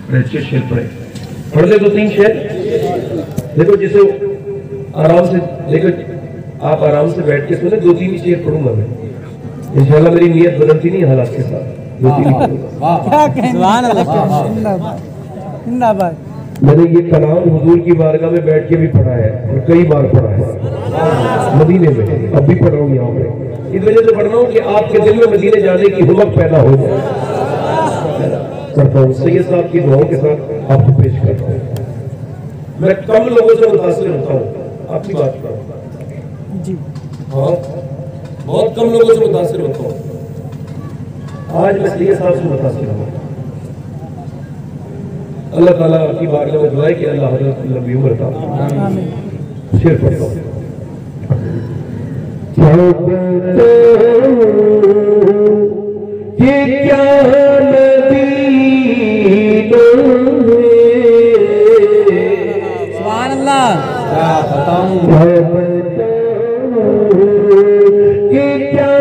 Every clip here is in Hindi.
अच्छे शेर पढ़े, पढ़ ले 2-3 शेर। देखो जिसे आराम से, देखो आप आराम से बैठ के सुने, 2-3 ही शेर पढ़ूंगा मैं इंशाल्लाह। मेरी नीयत बदलती नहीं हालात के साथ, 2-3 जिंदाबाद। मैंने ये कलाम हुजूर की बारगाह में बैठ के भी पढ़ा है और कई बार पढ़ा है मदीने में, अब भी पढ़ रहा हूँ यहाँ पे। इस वजह से पढ़ रहा हूँ कि आपके दिल में मदीने जाने की हिम्मत पैदा हो जाए। करता हूँ सैयद साहब की दुआओं के साथ आपको पेश करता हूँ। मैं कम लोगों से मुतासिर होता हूँ, आपकी बात करूँ जी, हाँ, बहुत कम लोगों से मुतासिर होता हूँ। आज मैं सैयद साहब से मुतासिर हूँ। अल्लाह ताला की बारगाह में दुआ है कि अल्लाह हज़रत लंबी उम्र अता फरमाए। शेर पढ़ता हूँ। ये क्या सुभान अल्लाह। क्या बताऊं कि क्या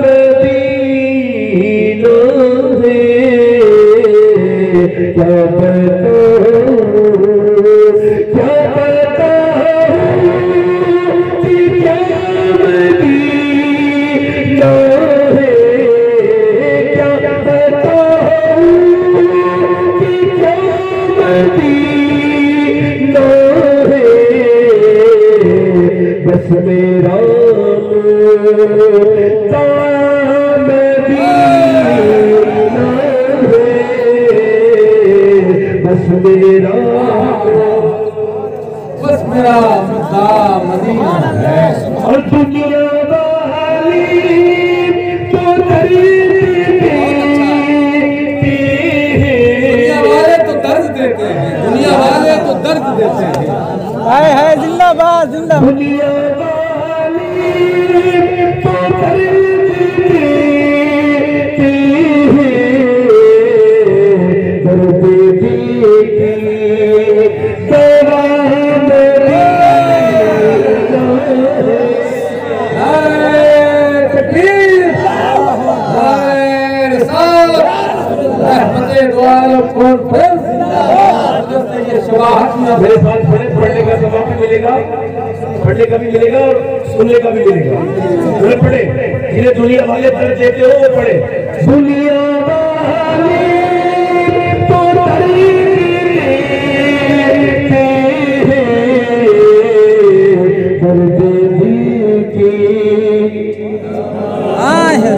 मदीना है, क्या मेरा बस मेरा मदीना है। और दुनिया वाली तो दर्द देते हैं, दुनिया वाले तो दर्द देते हैं। है जिंदाबाद जिंदाबाद। दुनिया मेरे साथ पढ़ने का सवाब भी मिलेगा, पढ़ने का भी मिलेगा और सुनने का भी मिलेगा। बोले पढ़े, जिन्हें दुनिया वाले दर्द देते हो वो पढ़े। दुनिया वाले तो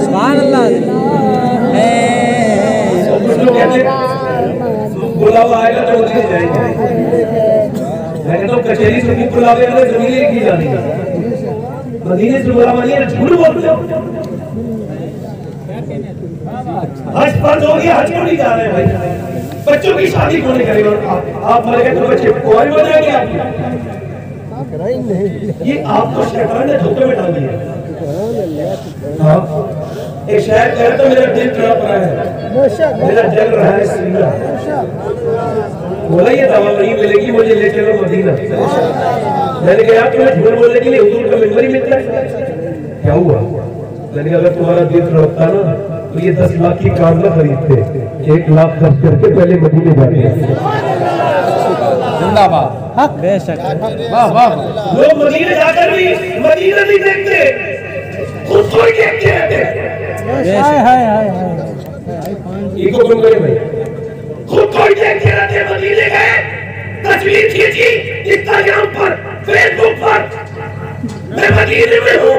सुभान अल्लाह। बुलावा आएगा तो मदीने जाएंगे। मैं कहता हूँ कचहरी से बुलावे वाले जमीन लिखी जानी है, मदीने से बुलावा नहीं है। झूठ बोलते हो। हज फर्ज हो गया, हज क्यों नहीं जा रहे हैं भाई? बच्चों की शादी क्यों नहीं करेंगे? आप मर गए तो बच्चे कुंवारी हो जाएंगे आपकी। ये आपको शैतान ने धोखे में डाल दिया। एक शायर कह रहा था मेरा दिल तड़प रहा है, मेरा जल रहा है सीना। बोला ये दवा नहीं मिलेगी, मुझे ले चलो मदीना। मैंने कहा तुम्हें झूठ बोलने के लिए हुजूर का मिंबर ही मिलता है, क्या हुआ? मैंने कहा अगर तुम्हारा दिल तड़पता ना तो ये 10 लाख की कार ना खरीदते, 1 लाख खर्च करके पहले मदीने जाते। जिंदाबाद। बेशक। वाह वाह। लोग मदीने जाकर भी मदीना नहीं देखते, खुद को ही देखते रहते हैं। इको कम करे भाई, खुद को ही देखते रहते हैं। मदीने गए, तस्वीर खींची इंस्टाग्राम पर, फेसबुक पर, मैं मदीने में हूँ,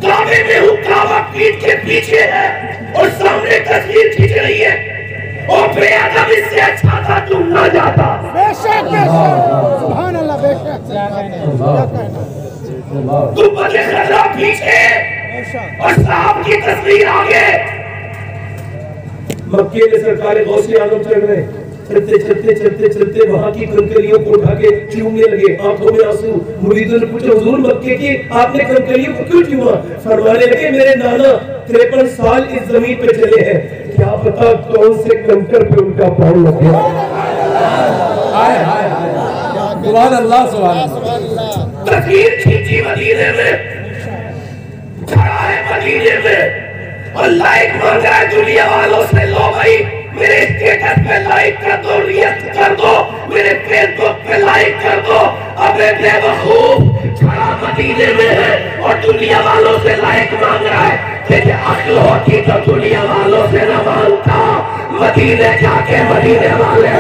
काबे में हूँ, काबा पीठ के पीछे है और सामने तस्वीर खींच रही है। और बेअदब इससे अच्छा था तुम ना जाता। बेशक बेशक। सुभान अल्लाह। बेशक। तुम बदले खतरा पीछे और साहब की तस्वीर आगे। मक्के में सरकार गौसे आजम चढ़ रहे, चलते चलते चलते चलते वहां की कंकरियों को उठा के चूमने लगे, आंखों में आंसू। मुरीदों ने पूछा हुजूर मक्के की आपने कंकरियों को क्यों चूमा? फरमाने लगे मेरे नाना 53 साल इस जमीन पे चले हैं, क्या पता कौन से कंकर पे उनका पांव लग गया। सुभान अल्लाह सुभान अल्लाह। तस्वीर खींची मदीने में, खड़ा है मदीने में और लाइक मांग रहा है दुनिया वालों से। लो भाई मेरे स्टेटस पे लाइक कर दो, मदीने जाके मदीने वाले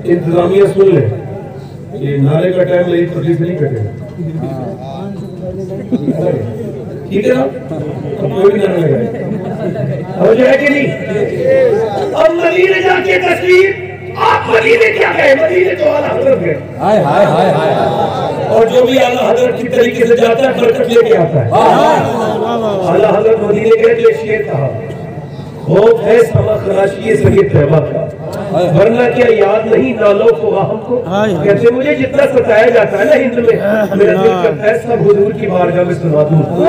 इंतजामिया सुन ले, ये नारे का टाइम मेरी तकलीफ नहीं कटेगा, ठीक है ना? अब कोई भी नारा लगाए हो जाए कि नहीं? अब मदीने जाके तस्वीर आप मदीने क्या गए? मदीने तो आला हजरत गए। हाय हाय हाय हाय। और जो भी आला हजरत की तरीके से जाता है बरकत लेके आता है। आला हजरत मदीने गए तो शेर कहा बहुत है समा खराशी सगे तैबा का, वरना क्या याद नहीं नालों को हमको। कहते मुझे जितना सताया जाता है ना हिंद में, मेरा दिल करता है सब हुजूर की बारगाह में सुना दूं।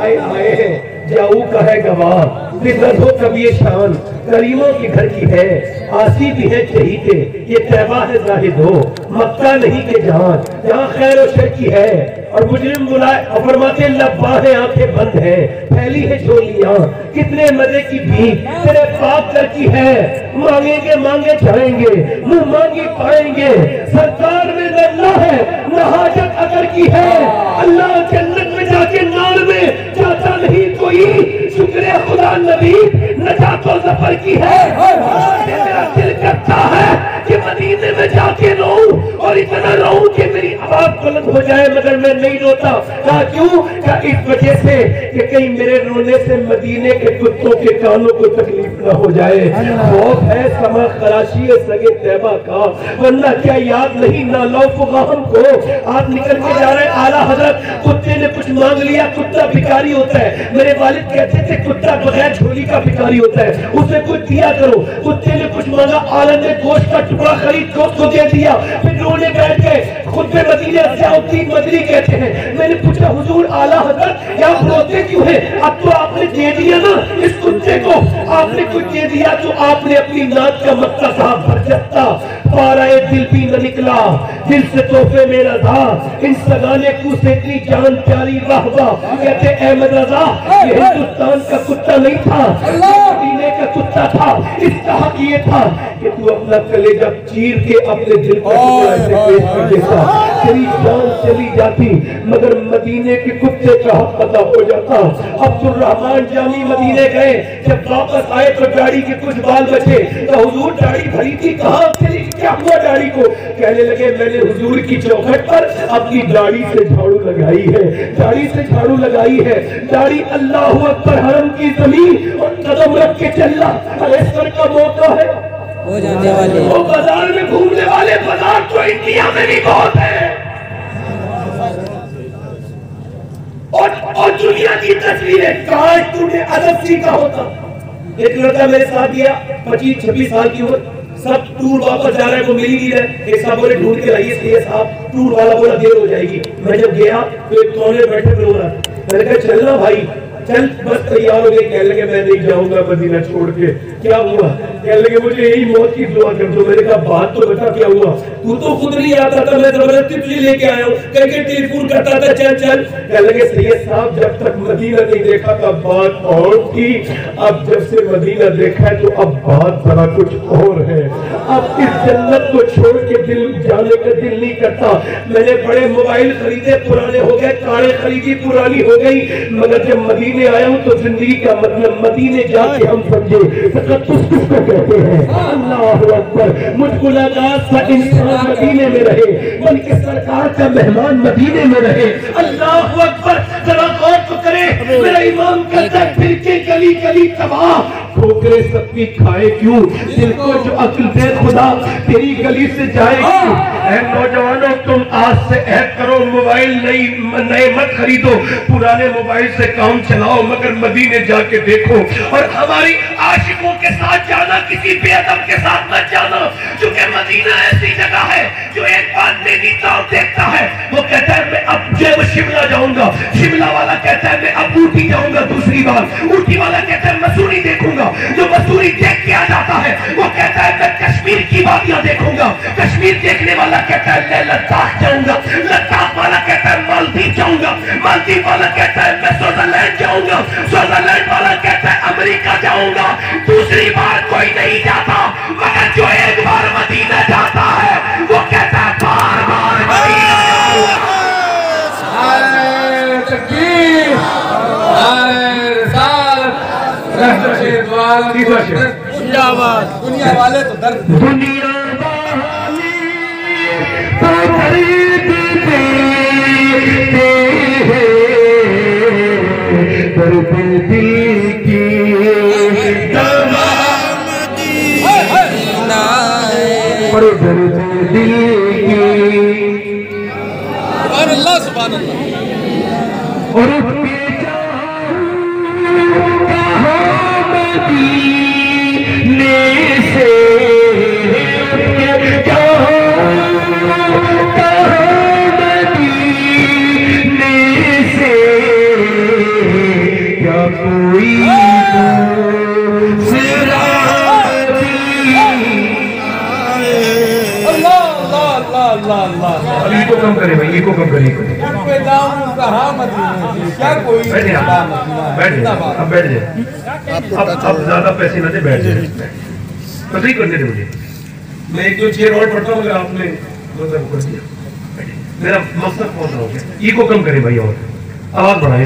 आए हैं जाऊ का है गवाह, फिर हो कभी ये शान करीमों के घर की है, आसी भी है चहीते ये तैबा है जाहिद हो, मक्का नहीं के जहां जहां खैर और शर की है। और मुजरिम बुलाए और फरमाते लब्बा है आंखें बंद है, फैली है झोलियां कितने मजे की भीख तेरे पाक कर की है, मांगेंगे मांगे जाएंगे मुंह मांगी पाएंगे, सरकार में अल्लाह है न हाजत अगर की है, अल्लाह जन्नत में जाके नार में जाता नहीं कोई, शुक्र खुदा नबी नजातो जफर की है। मेरा दिल करता है कि मदीने में जाके रोऊं और इतना रोऊं कि मेरी आवाज बुलंद हो जाए, मगर मैं नहीं रोता। कहा क्यों? कहा इस वजह से कि कहीं मेरे रोने से मदीने के कुत्तों के कानों को तकलीफ न हो जाए। बहुत है समा खराशी सगे तैबा का, वरना क्या याद नहीं ना लौफुगा हमको। आप निकल के जा रहे आला हजरत, कुत्ते ने कुछ मांग लिया, कुत्ता भिखारी होता है। मेरे वालिद कहते थे कुत्ता बगैर झोली का भिखारी होता है, उसे कुछ दिया करो। कुत्ते ने कुछ मांगा, आला ने गोश्त का टुकड़ा खरीद को उसको दे दिया, फिर रोने बैठ गए। खुतबे मदीने सियाउद्दीन मदनी कहते हैं, मैंने पूछा हुजूर आला हजरत क्या रोते क्यों है? अब तो आपने दे दिया ना इस कुत्ते को, आपने कुछ दे दिया तो आपने अपनी नाक का मक्का साहब भर सकता, पाराए दिल भी न निकला, दिल से तोहफे मेरा था, इन सगाने कू से इतनी जान प्यारी वाह वाह। कहते अहमद रजा ये हिंदुस्तान का कुत्ता नहीं था, मदीने का कुत्ता था। इसका हक ये था कि तू अपना कलेजा चीर के अपने दिल का टुकड़ा ऐसे पेश कर देता, तेरी जान चली जाती मगर मदीने के कुत्ते का हक पता हो जाता। अब्दुल रहमान जामी मदीने गए, जब वापस आए तो दाढ़ी के कुछ बाल बचे, तो हुजूर दाढ़ी भरी थी, कहाँ चली, क्या हुआ दाढ़ी को? कहने लगे मैंने हुजूर की चौखट पर अपनी दाढ़ी से झाड़ू लगाई है, दाढ़ी से झाड़ू लगाई है। दाढ़ी अल्लाह अकबर हरम की जमीन और कदम रख के चलना अलेसर का मौका है हो जाने वाले। वो बाजार में घूमने वाले बाजार तो इंडिया में भी बहुत है, और दुनिया की तस्वीरें काश तूने अदब सीखा होता। एक लड़का मेरे साथ गया 25-26 साल की उम्र, सब टूर वापस जा रहे हैं, वो मिल ही नहीं रहे। एक साहब बोले ढूंढ के लाइए सही साहब, टूर वाला बोला देर हो जाएगी। मैं जब गया तो एक कोने बैठे रो रहा, मैंने कहा चलना भाई चल, बस तैयार हो गए। कहने लगे मैं नहीं जाऊंगा मदीना छोड़ के। क्या हुआ? कहने लगे मुझे यही मौत की दुआ कर दो। मैंने कहा बात तो बता क्या हुआ? तू तो खुद नहीं आता था, मैं जबरदस्ती तुझे लेके आया हूँ, कह के टेलीफोन करता था चल चल। कहने लगे सैयद साहब जब तक मदीना नहीं देखा तब बात और थी, अब जब से मदीना देखा है तो अब बात जरा कुछ और है। अब इस जन्नत को छोड़ के दिल जाने का दिल नहीं करता। मैंने बड़े मोबाइल खरीदे पुराने हो गए, कारें खरीदी पुरानी हो गई, मगर जब मदीने आया हूं तो जिंदगी का मतलब मदीने जाके हम समझे किसको कहते हैं। अल्लाह अकबर, मुझको लगा इंसान मदीने में रहे, बल्कि सरकार का मेहमान मदीने में रहे। अल्लाह अकबर, जरा गौर तो करें मेरा इमाम कहता है फिर के गली गली तबाह, ठोकरे सबकी खाए क्यों, दिल को जो अक्ल दे खुदा तेरी गली से जाएगी। ऐ नौजवानों तुम आज से ऐड करो, मोबाइल नए मत खरीदो, पुराने मोबाइल से काम चलाओ, मगर मदीने जाके देखो। और हमारी आशिकों के साथ जाना, किसी बेअदब के साथ मत जाना, क्योंकि मदीना ऐसी जगह है जो एक बार नैनीताल देखता है वो कहता है मैं अब जो शिमला जाऊंगा, शिमला वाला कहता है मैं अब ऊटी जाऊंगा दूसरी बार, ऊटी वाला कहता है मसूरी देखूंगा, जो मसूरी देख के आ जाता है वो कहता है मैं कश्मीर की वादियां देखूंगा, कश्मीर देखने वाला कहता है मैं लद्दाख जाऊंगा, लद्दाख वाला कहता है मालदीव जाऊंगा, मालदीव वाला कहता है मैं स्विट्जरलैंड जाऊंगा, स्विट्जरलैंड वाला कहता है अमेरिका जाऊंगा। दूसरी बार कोई नहीं जाता, मगर जो एक बार मदीना जाता है वो कहता है बार बार मदीना जाऊंगा। दुनिया वाले तो दर्द, दुनिया वाले तो दर्द देते हैं, दर्द दिल की दवा मदीना है, और दर्द दिल की अल्लाह सुभान अल्लाह। और उसके से क्या कोई अल्लाह को कम करे भाई, को कम करे, क्या कोई बैठ जाए, अब बैठ जाए, अब ज्यादा पैसे ना दे, बैठ जाए, नहीं करने दे मुझे, मैं एक दो चेयर और पढ़ता हूँ, अगर आपने मतलब कर दिया मेरा मकसद पहुंच रहा हो गया। ई को कम करे भाई, और आवाज बढ़ाए,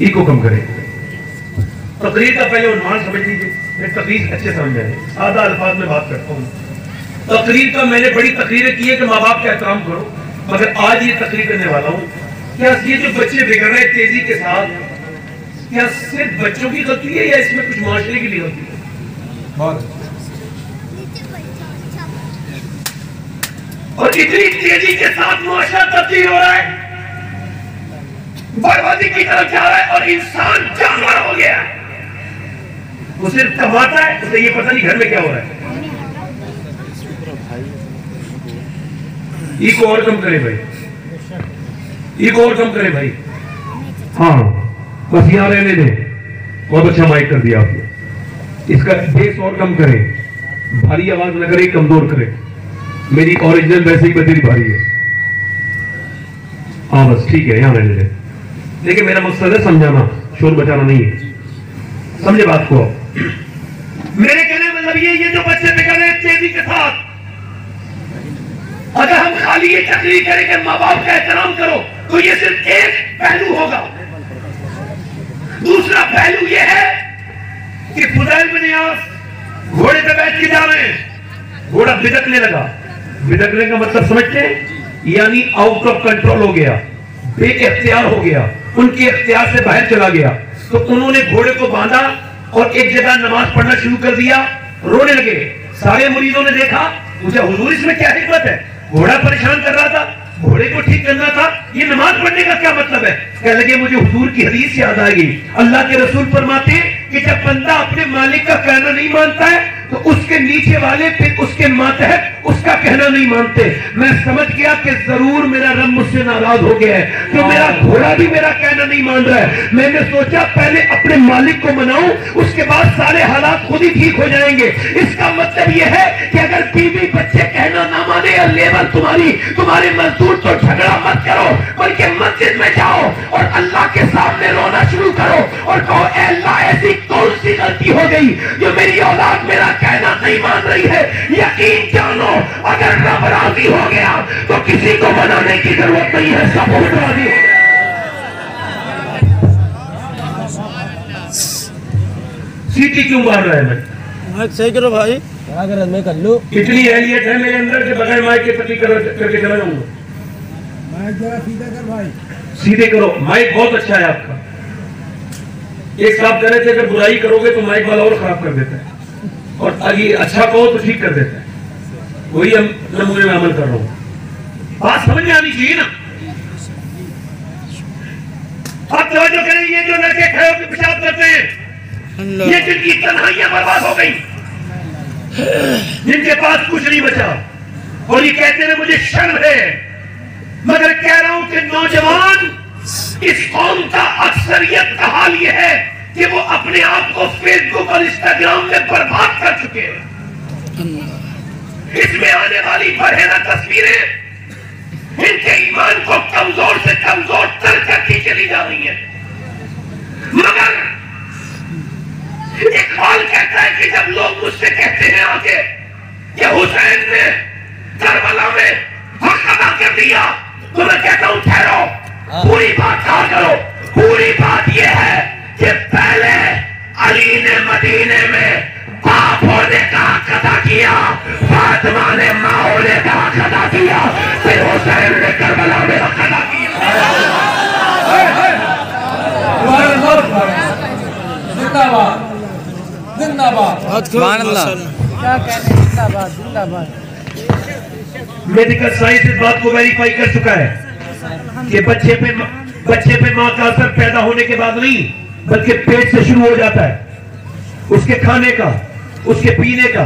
ई को कम करे। तकरीर का पहले उन्वान समझ लीजिए, मैं तकरीर अच्छे समझ जाए, सादा अल्फाज में बात करता हूँ। तकरीर का मैंने बड़ी तकरीरें की है कि माँ बाप का एहतराम करो, मगर आज ये तकरीर करने वाला हूँ, क्या ये जो बच्चे बिगड़ रहे हैं तेजी के साथ, क्या सिर्फ बच्चों की गलती है या इसमें कुछ माशरे की भी गलती है? और इतनी तेजी के साथ मुआशरा तब्दील हो रहा है, बर्बादी की तरफ जा रहा है, और इंसान जानवर हो गया है। वो सिर्फ कमाता है, उसे ये पता नहीं घर में क्या हो रहा है। ई को और कम करे भाई, ई को और कम करे भाई, हाँ बस यहाँ रहने दे, बहुत अच्छा माइक कर दिया आपने। इसका बेस और कम करे, भारी आवाज न करे, कमजोर करे। मेरी ओरिजिनल वैसे ही बदली भारी है, हाँ बस ठीक है, यहाँ रहने दे। देखिए मेरा मकसद है समझाना, शोर बचाना नहीं है, समझे बात को। मेरे कहने का मतलब ये जो बच्चे बिगड़ रहे तेजी के साथ, अगर हम खाली ये तकरीर करें कि माँ बाप का एहतराम करो, तो ये सिर्फ एक पहलू होगा। दूसरा पहलू ये है कि फुदैल बिन इयास घोड़े पे बैठ के जा रहे हैं, घोड़ा बिदकने लगा। बिदकने का मतलब समझते हैं, यानी आउट ऑफ कंट्रोल हो गया, बेइख्तियार हो गया, उनके इख्तियार से बाहर चला गया। तो उन्होंने घोड़े को बांधा और एक जगह नमाज पढ़ना शुरू कर दिया, रोने लगे। सारे मुरीदों ने देखा, मुझे हुजूर इसमें क्या हिकमत है, घोड़ा परेशान कर रहा था, घोड़े को ठीक करना था, ये नमाज पढ़ने का क्या मतलब है। कहने लगे मुझे हुजूर की हदीस याद आ गई, अल्लाह के रसूल फरमाते हैं कि जब बंदा अपने मालिक का कहना नहीं मानता है तो उसके नीचे वाले फिर उसके मातहत उसका कहना नहीं मानते। मैं समझ गया कि जरूर मेरा रब मुझसे नाराज हो गया है, तो मेरा घोड़ा भी मेरा कहना नहीं मान रहा है। मैंने सोचा पहले अपने मालिक को मनाऊं, उसके बाद सारे हालात खुद ही ठीक हो जाएंगे। इसका मतलब यह है कि अगर बीवी बच्चे कहना ना माने या लेबर तुम्हारे मजदूर, तो झगड़ा मत करो, बल्कि मस्जिद में जाओ और अल्लाह के सामने रोना शुरू करो और कहो ऐ अल्लाह ऐसी कौन सी गलती हो गई जो मेरी औलाद मेरा कहना नहीं मान रही है। यकीन जानो अगर रब राजी हो गया तो किसी को मनाने की जरूरत नहीं है, सब राजी हो गया। सीटी क्यों मार रहा है? मैं सही करो भाई, क्या कर मैं कर लूं। इतनी एहलियत है मेरे अंदर के बगैर माइक के पति करके चला जाऊंगा। सीधे करो। माइक बहुत अच्छा है आपका। एक साहब कह रहे थे अगर बुराई करोगे तो माइक वाला और खराब कर देता है, और अगर अच्छा कहो तो ठीक कर देता है। वही हम नमूने में अमल कर रहा हूं। बात समझ में आनी चाहिए ना। आप तवज्जो करें, ये जो लड़के खड़े होकर पेशाब करते हैं, ये जिनकी तन्हाइयां बर्बाद हो गई, जिनके पास कुछ नहीं बचा, और ये कहते हैं मुझे शर्म है, मगर कह रहा हूं कि नौजवान, इस कौम का अक्सरियत का हाल यह है कि वो अपने आप को फेसबुक और इंस्टाग्राम में बर्बाद कर चुके हैं। इसमें आने वाली बढ़ेना तस्वीरें इनके ईमान को कमजोर से कमजोर तर करती चली जा रही है। मगर इकबाल कहता है कि जब लोग मुझसे कहते हैं आगे कि हुसैन ने करबला में हक अदा कर दिया, तो मैं कहता हूं ठहरो, पूरी बात कहा करो। पूरी बात यह है कि पहले अली ने मदीने में बाप होने का हक अदा किया, फातिमा ने मां होने का हक अदा किया, फिर हुसैन ने करबला में हक अदा किया। जिंदाबाद जिंदाबाद सुभान अल्लाह। क्या कहने, जिंदाबाद जिंदाबाद। मेडिकल साइंस इस बात को वेरीफाई कर चुका है कि बच्चे पे मां का असर पैदा होने के बाद नहीं, बल्कि पेट से शुरू हो जाता है। उसके खाने का, उसके पीने का,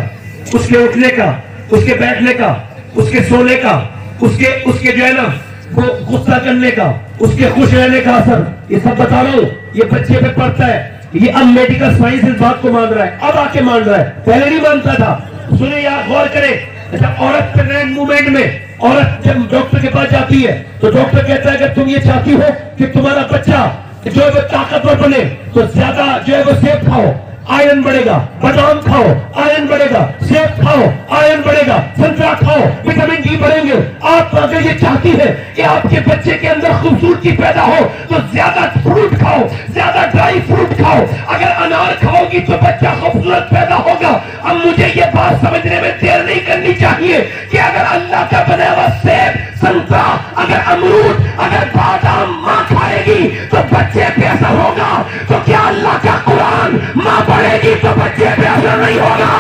उसके उठने का, उसके बैठने का, उसके सोने का, उसके जो है ना वो गुस्सा करने का, उसके खुश रहने का असर, ये सब बता रहा हूं, ये बच्चे पे पड़ता है। ये अब मेडिकल साइंस इस बात को मान रहा है, अब आके मान रहा है, पहले नहीं मानता था। सुने यार, गौर करें, जब औरत प्रेग्नेंट मूवमेंट में औरत जब डॉक्टर के पास जाती है तो डॉक्टर कहता है अगर तुम ये चाहती हो कि तुम्हारा बच्चा जो है वो ताकतवर बने तो ज्यादा जो है वो सेब खाओ, आयरन बढ़ेगा, बादाम खाओ, आयरन बढ़ेगा, सेब खाओ, आयरन बढ़ेगा, संतरा खाओ, विटामिन डी बढ़ेंगे। आप अगर ये चाहती है कि आपके बच्चे के अंदर खूबसूरती पैदा हो तो ज्यादा फ्रूट खाओ, ज्यादा ड्राई फ्रूट खाओ। अगर अनार खाओगी तो बच्चा खूबसूरत पैदा होगा। अब मुझे ये बात समझने में देर नहीं करनी चाहिए कि अगर अल्लाह का बनाया हुआ सेब, संतरा, अगर अमरूद, अगर बादाम मां खाएगी तो बच्चे पे असर होगा, तो क्या अल्लाह का कुरान मां पढ़ेगी तो बच्चे पे असर नहीं होगा?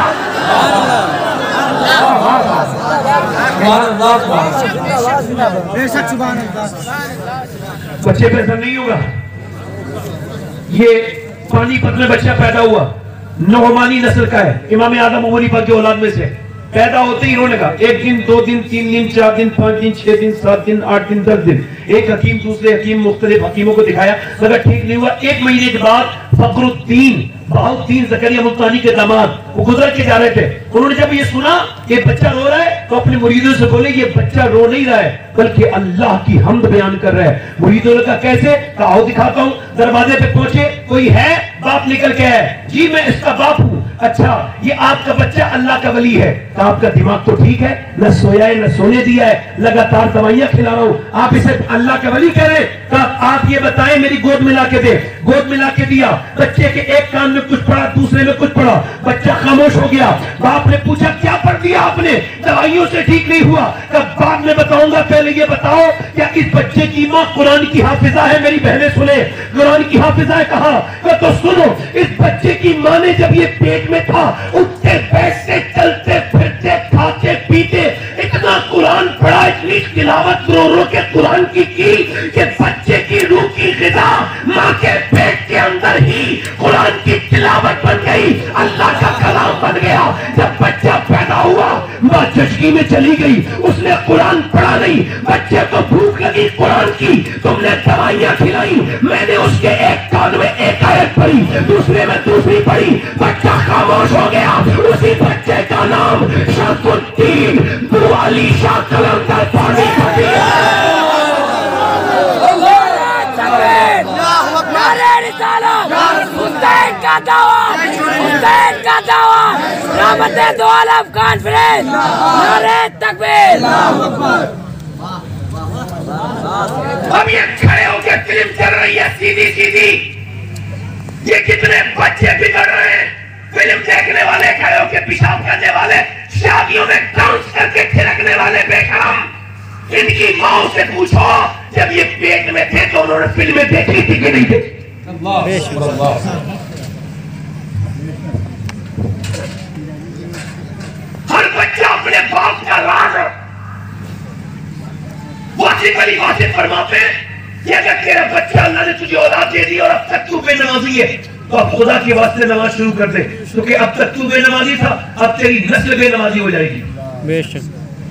बच्चे पे असर नहीं होगा। ये पानीपत में बच्चा पैदा हुआ, नौमानी नस्ल का है, इमाम आदम उमर हनीफा की औलाद में से। पैदा होते ही इन्होंने कहा 1 दिन 2 दिन 3 दिन 4 दिन 5 दिन 6 दिन 7 दिन 8 दिन 10 दिन। एक हकीम दूसरे हकीम मुख्तलिफ हकीमों को दिखाया, मगर ठीक नहीं हुआ। 1 महीने के बाद फखरुद्दीन बहाउद्दीन ज़करिया मुल्तानी के दामाद वो गुजर के जा रहे थे। उन्होंने जब ये सुना कि बच्चा रो रहा है तो अपने मुरीदों से बोले ये बच्चा रो नहीं रहा है बल्कि अल्लाह की हम्द बयान कर रहा है। मुरीदों ने कहा कैसे? कहा आओ दिखाता हूं। दरवाजे पे पहुंचे, कोई है? बाप निकल के है, जी मैं इसका बाप हूं। अच्छा, ये आपका बच्चा अल्लाह का वली है। कहा आपका दिमाग तो ठीक है, न सोया है न सोने दिया है, लगातार दवाइयां खिला रहा हूं, आप इसे अल्लाह का वली कह रहे हैं? कहा आप ये बताएं मेरी गोद मिला के दे। गोद मिला के दिया, बच्चे के एक कान में कुछ पढ़ा, दूसरे में कुछ पढ़ा, बच्चा खामोश हो गया। बाप ने पूछा क्या पढ़ दिया आपने? दवाइयों से ठीक नहीं हुआ। कब बाद में बताऊंगा, पहले ये बताओ क्या इस बच्चे की मां कुरान की हाफिजा है? मेरी बहनें सुने, कुरान की हाफिजा है। कहा तो सुनो, इस बच्चे की मां ने जब ये पेट में था उठते बैठते चलते फिरते खाते पीते इतना कुरान पढ़ा, इतनी तिलावत रो रो के कुरान की कि बच्चे की रूह की ग़िज़ा मां के पेट के अंदर ही कुरान की तिलावत बन गई, अल्लाह का कलाम बन गया। जब बच्चा पैदा हुआ मां चुस्की में चली गई, उसने कुरान पढ़ा नहीं, बच्चे को भूख लगी कुरान की, तुमने दवाइयां खिलाई, मैंने उसके एक कान में एक आयत पढ़ी, दूसरे में दूसरी पढ़ी, बच्चा खामोश हो गया। उसी बच्चे का नाम शरफुद्दीन बू अली शाह कलंदर पानी हुसैन का दावा, हुसैन का दावा, रहमते दो आलम कॉन्फ्रेंस, नारे तकबीर। अब ये खड़े होकर फिल्म चल रही है सीधी सीधी, ये कितने बच्चे बिगड़ रहे हैं। फिल्म देखने वाले, खड़े होकर पेशाब करने वाले, शादियों में डांस करके थिरकने वाले बेशरम, इनकी माँ से पूछो जब ये पेट में थे तो उन्होंने फिल्में देखी थी कि नहीं देखी? हर बच्चा अपने बाप का राज है। वासिफ अली वासिफ फरमाते हैं कि अगर तेरा बच्चा अल्लाह ने तुझे औलाद दे दी और अब तक तू बेनमाजी है तो अब खुदा के वास्ते नमाज शुरू कर दे, क्योंकि अब तक तू बेनमाजी था, अब तेरी नस्ल बेनमाजी हो जाएगी। बेशक।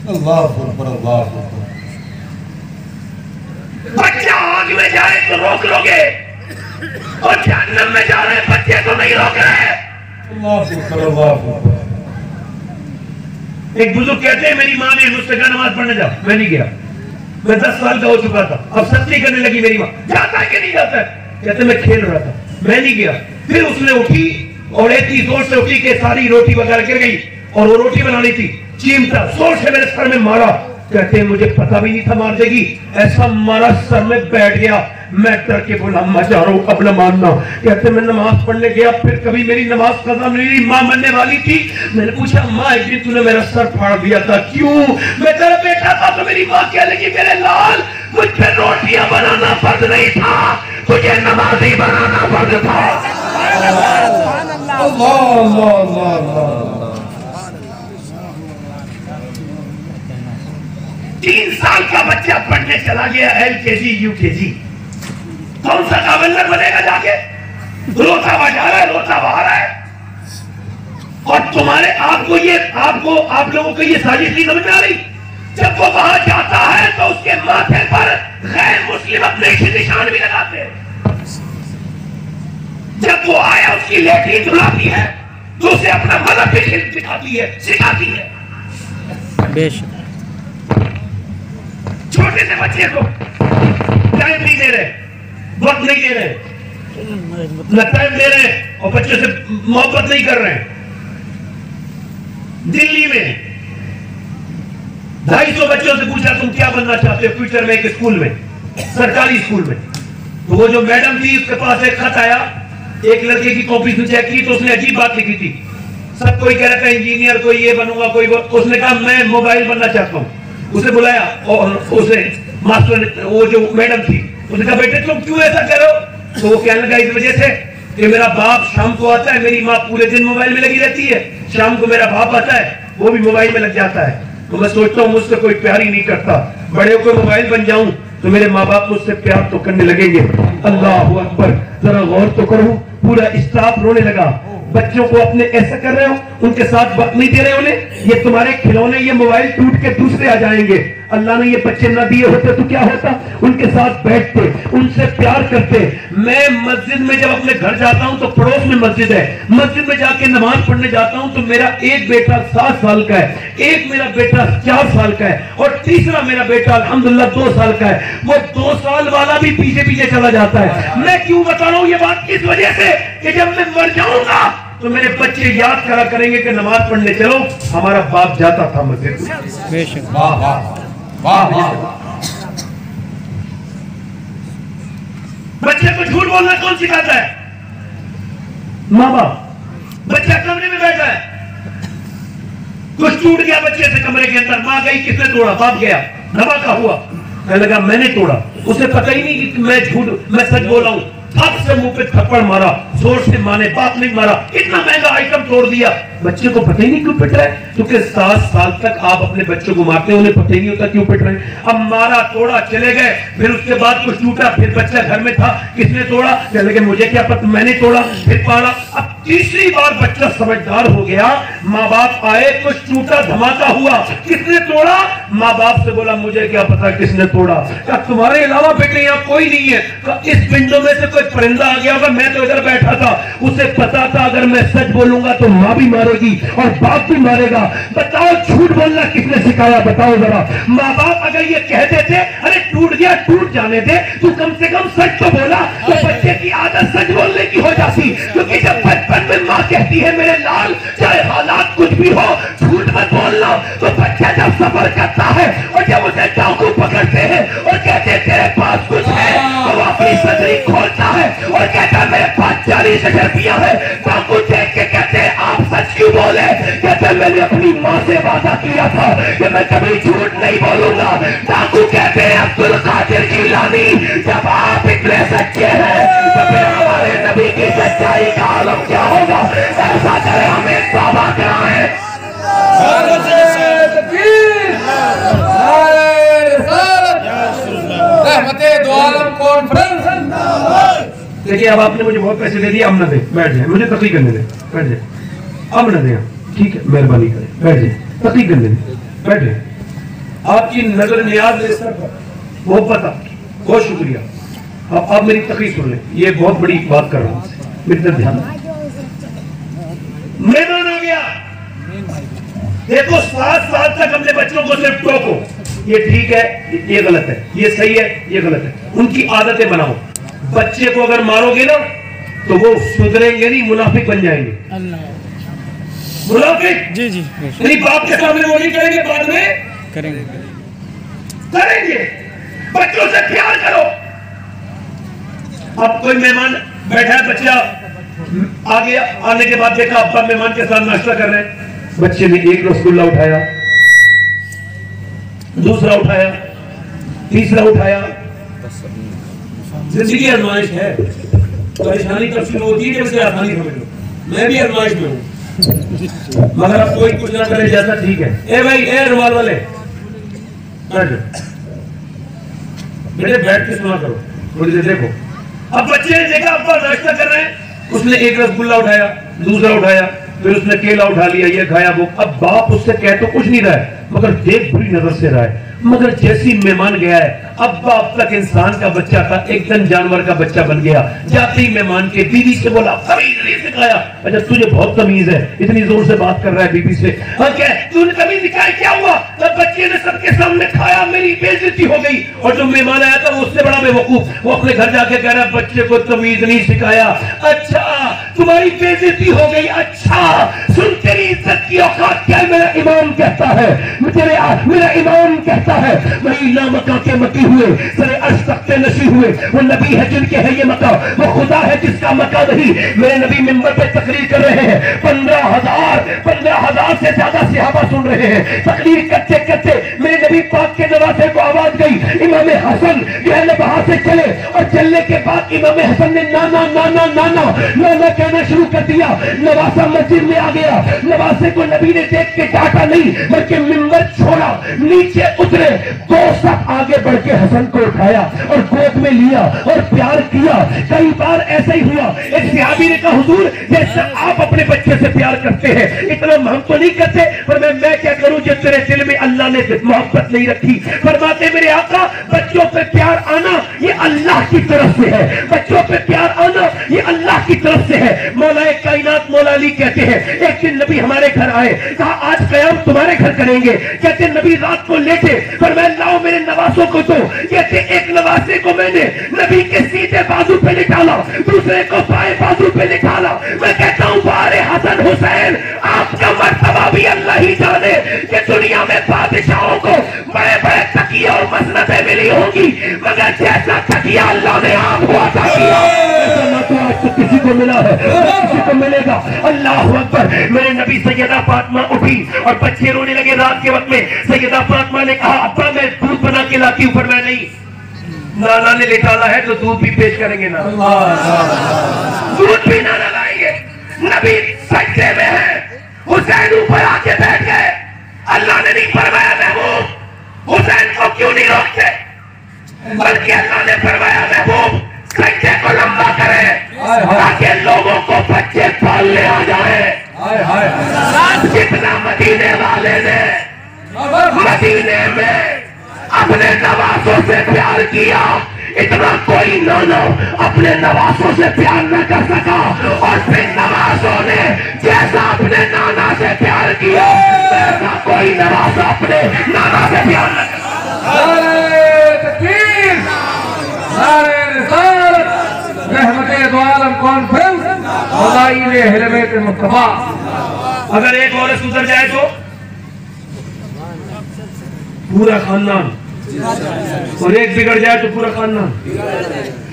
अल्लाह अकबर, अल्लाह अकबर। बच्चा आग में जाए तो रोक लोगे और जहन्नम में जा रहे बच्चे तो नहीं रोक रहे। अल्लाह अकबर, अल्लाह अकबर। एक बुजुर्ग कहते हैं मेरी माँ ने मुझसे कहा नमाज पढ़ने जाओ, मैं नहीं गया। मैं 10 साल का हो चुका था, अब सख्ती करने लगी मेरी माँ, जाता है कि नहीं जाता है? कहते मैं खेल रहा था, मैं नहीं गया। फिर उसने उठी और इतनी जोर से उठी कि सारी रोटी वगैरह गिर गई और वो रोटी बनानी थी, चिमटा जोर से मेरे सर में मारा। कहते हैं मुझे पता भी नहीं था मार देगी, ऐसा मारा सर में बैठ गया। मैं डर के बोला अम्मा जा रहा हूँ, अब न मारना। कहते मैं नमाज पढ़ने गया, फिर कभी मेरी नमाज कज़ा मेरी माँ मरने वाली थी। मैंने पूछा अम्मा एक दिन तूने मेरा सर फाड़ दिया था, क्यों? मैं तेरा बेटा था। तो मेरी माँ क्या लगी मेरे लाल मुझ पे रोटियां बनाना फर्ज नहीं था, तुझे नमाजी बनाना फर्ज था। 3 साल का बच्चा पढ़ने चला गया LKG UKG, कौन सा गवर्नर बनेगा जाके? रोता हुआ जा रहा है, रोता हुआ आ रहा है। और तुम्हारे आप लोगों को ये साजिश नहीं समझ में आ रही? जब वो वहां जाता है तो उसके माथे पर गैर मुस्लिम अपने निशान भी लगाते हैं। जब वो आया उसकी लेटरिन धुलाती है तो उसे अपना मजहब भी दिखाती है, सिखाती है। बेशक। छोटे से बच्चे को टाइम नहीं दे रहे, वक्त नहीं दे रहे, न टाइम दे रहे और बच्चों से मोहब्बत नहीं कर रहे हैं। दिल्ली में 250 बच्चों से पूछा तुम क्या बनना चाहते हो फ्यूचर में एक स्कूल में, सरकारी स्कूल में। तो वो जो मैडम थी उसके पास एक खत आया, एक लड़के की कॉपी से चेक की तो उसने अजीब बात लिखी थी। सब कोई कह रहा था इंजीनियर, कोई ये बनूंगा, कोई वो। उसने कहा मैं मोबाइल बनना चाहता हूँ। उसे बुलाया और उसे मास्टर वो जो मैडम थी उसने कहा बेटे तुम क्यों ऐसा करो? तो वो कहने लगा इस वजह से कि मेरा बाप शाम को आता है, मेरी माँ पूरे दिन मोबाइल में लगी रहती है, शाम को मेरा बाप आता है वो भी मोबाइल में लग जाता है, तो मैं सोचता हूँ मुझसे कोई प्यार ही नहीं करता, बड़े होकर मोबाइल बन जाऊं तो मेरे माँ बाप मुझसे प्यार तो करने लगेंगे। अल्लाह अकबर, जरा गौर तो करो। पूरा स्टाफ रोने लगा। बच्चों को अपने ऐसा कर रहे हो, उनके साथ वक्त नहीं दे रहे उन्हें, ये तुम्हारे खिलौने, ये मोबाइल टूट के दूसरे आ जाएंगे। अल्लाह ने ये बच्चे न दिए होते तो क्या होता? उनके साथ बैठते, उनसे प्यार करते। मैं मस्जिद में जब अपने घर जाता हूं तो पड़ोस में मस्जिद है, मस्जिद में जाके नमाज पढ़ने जाता हूं तो मेरा एक बेटा 7 साल का है, एक मेरा बेटा 4 साल का है और तीसरा मेरा बेटा अल्हम्दुलिल्लाह 2 साल का है। वो 2 साल वाला भी पीछे पीछे चला जाता है। मैं क्यों बता रहा हूं ये बात? इस वजह से कि जब मैं मर जाऊंगा तो मेरे बच्चे याद करा करेंगे कि नमाज पढ़ने चलो, हमारा बाप जाता था मस्जिद में। वाह वाह वाह वाह। बच्चे को झूठ बोलना कौन सिखाता है? माँ बाप। बच्चा कमरे में बैठा है, कुछ टूट गया बच्चे से कमरे के अंदर, माँ गई किसने तोड़ा? बाप गया, धमाका हुआ, कहने लगा मैंने तोड़ा। उसे पता ही नहीं कि मैं सच बोला हूं। हाथ से मुंह पे थप्पड़ मारा, जोर से माने, बाप नहीं मारा, इतना महंगा आइटम तोड़ दिया। बच्चे को पता ही नहीं क्यों पिट रहा है, क्योंकि 7 साल तक आप अपने बच्चों को मारते हैं, उन्हें पता ही नहीं होता क्यों पिट रहे हैं। अब मारा, तोड़ा, चले गए, फिर उसके बाद कुछ टूटा, फिर बच्चा घर में था, किसने तोड़ा? चले गए, मुझे क्या पता, मैंने तोड़ा, फिर पाला। अब तीसरी बार बच्चा समझदार हो गया, माँ बाप आए, कुछ टूटा, धमाका हुआ, किसने तोड़ा? माँ बाप से बोला मुझे क्या पता किसने तोड़ा। क्या तुम्हारे अलावा बेटे यहाँ कोई नहीं है? इस विंडो में से कोई परिंदा आ गया होगा, मैं तो इधर बैठा था। उसे पता था अगर मैं सच बोलूंगा तो माँ भी मारेगी और बाप भी मारेगा। बताओ झूठ बोलना किसने सिखाया? बताओ जरा। माँ बाप अगर ये कहते थे अरे टूट गया, टूट जाने दे, तू कम से कम सच तो बोला, तो बच्चे की आदत सच बोलने की हो जाती। क्योंकि जब बचपन में माँ कहती है मेरे लाल चाहे हालात कुछ भी हो झूठ मत बोलना, तो बच्चा जब सफर करता है और जब उसे चाकू पकड़ते हैं और कहते तेरे पास कुछ है, तो वो अपनी सदरी खोलता है और कहता है मेरे पास 40,000 रुपया है। चाकू देख के कहते हैं आप सच क्यों बोले? कहते जब मैंने अपनी माँ से वादा किया था कि मैं कभी झूठ नहीं बोलूंगा। डाकू कहते हैं अब्दुल कादिर जिलानी, जब आप इतने सच्चे हैं तो फिर हमारे नबी की सच्चाई का आलम क्या होगा। ऐसा करे हमें तौबा कराएं। देखिए अब आपने मुझे बहुत पैसे दे दिए, अब न दे, बैठ जाए, मुझे तकलीफ करने दे, बैठ जाए, अब न दे, ठीक है, मेहरबानी करें, बैठ जाए, तकलीफ करने दे, बैठ जाए। आपकी नजर नियाज बहुत पता, बहुत शुक्रिया। अब मेरी तकलीफ सुन ले, ये बहुत बड़ी बात कर रहा हूँ, मेरी तरफ ध्यान। मेहमान आ गया, देखो 7 साल तक अपने बच्चों को सिर्फ टोको, ये ठीक है, ये गलत है, ये सही है, ये गलत है, उनकी आदतें बनाओ। बच्चे को अगर मारोगे ना तो वो सुधरेंगे नहीं, मुनाफिक बन जाएंगे। मुनाफिक जी जी नहीं, बाप के सामने वो नहीं करेंगे, बाद में करेंगे। बच्चों से प्यार करो। अब कोई मेहमान बैठा है, बच्चा आ गया, आने के बाद देखा अब्बा मेहमान के साथ नाश्ता कर रहे हैं, बच्चे ने एक रसगुल्ला उठाया, दूसरा उठाया, तीसरा उठाया। जिंदगी आजमाइश है, परेशानी तब शुरू होती है जब से आसानी समझ लो। मैं भी आजमाइश में हूँ, मगर अब कोई कुछ ना करे जैसा ठीक है। ए भाई, ए रुमाल वाले, बैठ बेटे, बैठ के सुना करो थोड़ी देर। देखो अब बच्चे ने देखा अब्बा नाश्ता कर रहे हैं, उसने एक रसगुल्ला उठाया, दूसरा उठाया, फिर उसने केला उठा लिया, ये खाया वो। अब बाप उससे कह तो कुछ नहीं रहा है, मगर देख बुरी नजर से रहा है। मगर जैसी मेहमान गया है, अब अब तक इंसान का बच्चा था, एकदम जानवर का बच्चा बन गया। जाते ही मेहमान के बीवी से बोला, तमीज नहीं सिखाया। अच्छा तुझे बहुत तमीज है, इतनी जोर से बात कर रहा है बीवी से। हाँ क्या तूने तमीज सिखाई, क्या हुआ? तब बच्चे ने सबके सामने खाया, मेरी बेइज्जती हो गई। और जो मेहमान आया था वो उससे बड़ा बेवकूफ, वो अपने घर जाके कह रहा है बच्चे को तमीज नहीं सिखाया। अच्छा तुम्हारी बेइज्जती हो गई, अच्छा सुन तेरी इज्जत की औकात क्या है? मेरा इमाम कहता है, मेरा इमाम कहता है, वही ला मका के मकी हुए, सरे अर्श तख्ते नशी हुए, वो नबी है जिनके है ये मका, वो खुदा है जिसका मका नहीं। मेरे नबी मिंबर पे तकरीर कर रहे हैं, 15,000 से ज्यादा सहाबा सुन रहे हैं। तकरीर करते करते मेरे नबी पाक के नवासे को आवाज गई, इमाम हसन जो है ना वहां से चले, और चलने के बाद इमाम हसन ने नाना नाना नाना नाना कहना शुरू कर दिया। नवासा मस्जिद में आ गया, नवासे को नबी ने देख के डांटा नहीं, बल्कि मिंबर छोड़ा, नीचे उतरे, 2 स्टेप आगे बढ़ के हसन को उठाया और गोद में लिया और प्यार किया। कई बार ऐसा ही हुआ, एक सहाबी ने कहा हुजूर जैसे आप अपने बच्चे से प्यार करते हैं इतना हम तो नहीं करते, पर मैं क्या करूं जो तेरे दिल में अल्लाह ने मोहब्बत नहीं रखी। फरमाते मेरे आका बच्चों पे प्यार आना ये अल्लाह की तरफ से है, बच्चों पे प्यार आना ये अल्लाह की तरफ से है। मौलाए कायनात मौला अली कहते हैं, एक दिन नबी हमारे घर आए, कहा आज कयाम तुम्हारे घर करेंगे। कहते नबी रात को लेटे, पर मैं लाओ मेरे नवासों को दो। कहते एक नवासे को मैंने नबी के सीधे बाजू पे निकाला, दूसरे को बाएं बाजू पे निकाला। मैं कहता हूँ बारे हसन हुसैन आपका मर्तबा भी अल्लाह ही जाने कि दुनिया में बादशाहों को बड़े बड़े तकिए और मसनतें मिली होंगी, मगर जैसा तकिया अल्लाह ने आपको अता किया ऐसा ना तो आज तो किसी को मिला है, किसी को मिलेगा। अल्लाह अकबर। मेरे नबी सैयदा फातिमा उठी और बच्चे रोने लगे रात के वक्त में। सैयदा फातिमा ने कहा अब्बा मैं दूध बना के लाती हूँ, पर मैं नहीं, नाना ने निकाला है तो दूध भी पेश करेंगे ना, दूध भी नाना लाएंगे। नबी सजदे में है, हुसैन ऊपर आके बैठ गए। अल्लाह ने नहीं फरमाया महबूब हुसैन को क्यों नहीं रोकते, बल्कि अल्लाह ने फरमाया महबूब सजदे को लंबा करे ताकि लोगों को बच्चे पालने आ जाए। जितना मदीने वाले ने मदीने में अपने नवासों से प्यार किया, इतना कोई नाना अपने नवासों से प्यार न कर सका। और फिर नवासों ने जैसा अपने नाना से प्यार किया, वैसा कोई नवासा अपने नाना से प्यार न कर सका। अगर एक औरत सुधर जाए तो पूरा खानदान, और एक बिगड़ जाए तो पूरा खानदान।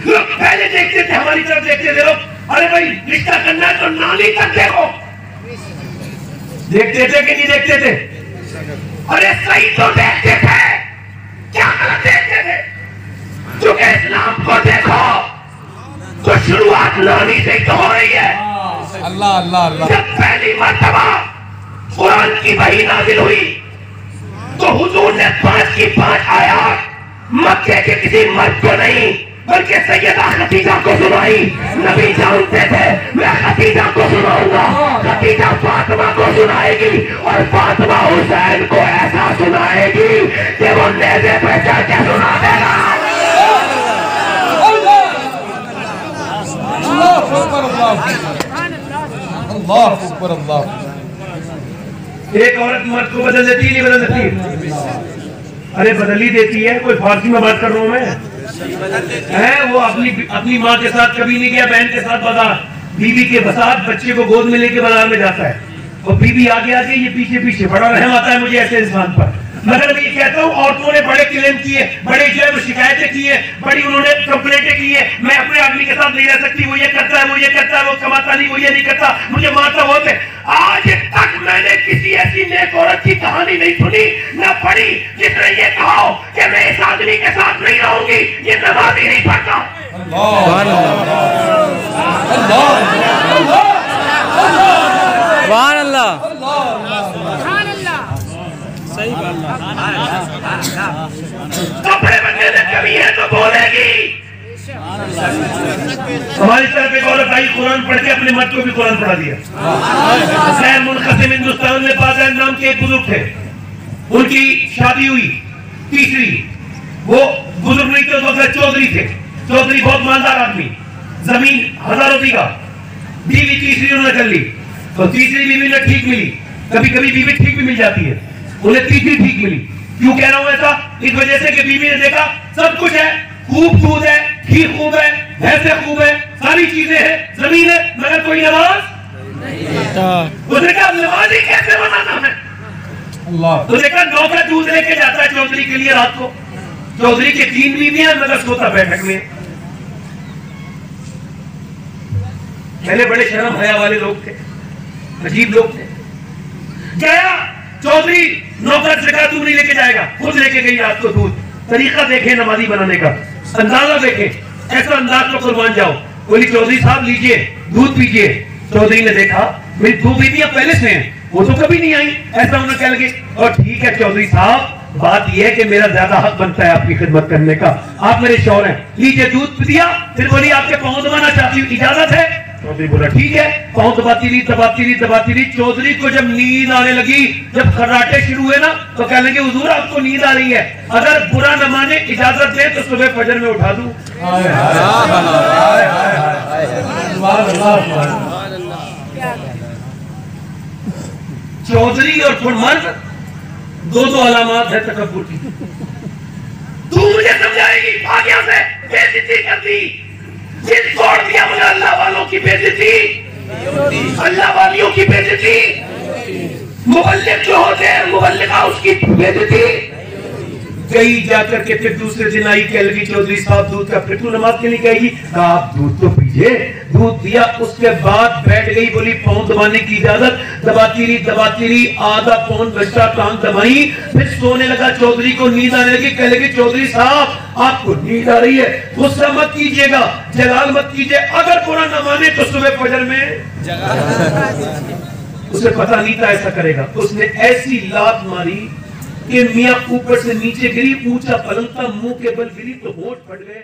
लोग पहले देखते थे, हमारी तरफ देखते थे लोग, अरे भाई रिश्ता करना है तो नानी तक देखो, देखते थे कि नहीं देखते थे? अरे सही तो देखते थे, क्या गलत देखते थे? क्योंकि इस्लाम को देखो तो शुरुआत नानी से तो हो रही है। अल्लाह अल्लाह अल्लाह। जब पहली मर्तबा कुरान की वही नाजिल हुई तो हुजूर ने 5 की 5 आयत मक्के के किसी मर्द को नहीं बल्कि सैयदा खदीजा को सुनाई। नबी जानते थे मैं खदीजा को सुनाऊंगा, खदीजा फातिमा को सुनाएगी और फातिमा हुसैन को ऐसा सुनाएगी कि वो नेज़े पे चढ़ के सुना देगा। अल्लाह अकबर अल्लाह। एक औरत मर्द को बदल देती है, नहीं बदल देती? अरे बदल ही देती है। कोई फारसी में बात कर रहा हूं मैं, है वो अपनी माँ के साथ कभी नहीं गया, बहन के साथ बाजार, बीवी के साथ बच्चे को गोद में लेके बाजार में जाता है और बीवी आगे आगे ये पीछे पीछे। बड़ा रहम आता है मुझे ऐसे इंसान पर। मगर मैं ये कहता हूँ औरतों ने बड़े क्लेम किए, बड़े जो है वो शिकायतें की है, बड़ी उन्होंने कंप्लेंटें की है, मैं अपने आदमी के साथ नहीं रह सकती, वो ये करता है, वो ये करता है, वो कमाता नहीं, वो ये नहीं करता, मुझे मारता वो है। आज तक मैंने किसी ऐसी नेक औरत की कहानी नहीं सुनी न पढ़ी जिसने ये कहा कि मैं इस आदमी के साथ नहीं रहूंगी, ये नमाज ही नहीं पढ़ता। सुभान अल्लाह। कपड़े बनने में कमी है तो बोलेगी। हमारी तरफ एक औरत आई, कुरान पढ़ के अपने मर्द को भी कुरान पढ़ा दिया। हसैन मुनक़सिम हिंदुस्तान में पाज़ैन नाम के एक बुजुर्ग थे, उनकी शादी हुई तीसरी। वो बुजुर्ग नहीं थे, तो चौधरी थे। चौधरी बहुत मालदार आदमी, जमीन हजारों बीघा। बीवी तीसरी उन्होंने कर ली तो तीसरी बीवी ने ठीक मिली। कभी कभी बीवी ठीक भी मिल जाती है, उन्हें तीसरी ठीक मिली। क्यों कह रहा हूं ऐसा? इस वजह से कि बीवी ने देखा सब कुछ है, खूब दूध है, घी खूब है, भैंसे खूब है, सारी चीजें हैं, जमीन है, मगर कोई नमाज नहीं। उसने कहा नमाज ही कैसे बनाना है? अल्लाह। उसने कहा नौकर दूध लेके जाता है चौधरी के लिए रात को। चौधरी के 3 बीवियां, मगर सोता बैठक में। पहले बड़े शर्म हया वाले लोग थे, अजीब लोग थे। गया चौधरी, नौकर से कहा तू नहीं लेके जाएगा, खुद लेके गई रात को दूध। तरीका देखे नमाजी बनाने का, अंदाजा देखे, ऐसा अंदाज तो कुर्बान जाओ। बोली चौधरी साहब लीजिए दूध पीजिए। चौधरी ने देखा मेरी 2 बीवियां पहले से हैं, वो तो कभी नहीं आई, ऐसा उन्हें कह लगे। और ठीक है चौधरी साहब, बात यह है कि मेरा ज्यादा हक बनता है आपकी खिदमत करने का, आप मेरे शौहर हैं, लीजिए दूध पी दिया। फिर बोली आपके पाँव दबाना चाहती हूँ, इजाजत है? चौधरी बोला ठीक है। पाँव दबाती रही दबाती रही दबाती रही। चौधरी को जब नींद आने लगी, जब खर्राटे शुरू हुए ना, तो कहने लगे हुजूर आपको नींद आ रही है, अगर बुरा न माने इजाजत दे तो सुबह फजर में उठा दूं। चौधरी और फिर मर्द दो अलामत है तकब्बुर की। तू मुझे समझाएगी? भाग यहाँ से, बेइज्जती कर दी, जिद छोड़ दिया मुझे। अल्लाह वालों की बेइज्जती, अल्लाह वालियों की बेइज्जती, मुबल्लिग जो होते हैं मुबल्लिगा उसकी बेइज्जती। गई जाकर के फिर दूसरे दिन आई, कह लगी चौधरी साहब दूध का, फिर तू नमाज के लिए कहेगी? आप दूध तो पीजिए। दूध दिया, उसके बाद बैठ गई, बोली पाँव दबाने की इजाजत। दबाती रही, आधा पौन घंटा कान दबाई, फिर सोने लगा। चौधरी को नींद आने लगी, कह लगी चौधरी साहब आपको नींद आ रही है, गुस्सा मत कीजिएगा, जलाल मत कीजिए, अगर बुरा न माने तो सुबह फजर में। उसे पता नहीं था ऐसा करेगा। उसने ऐसी लात मारी कि मियां ऊपर से नीचे गिरी, ऊंचा पलंग था, मुंह के बल गिरी तो होठ फट गए।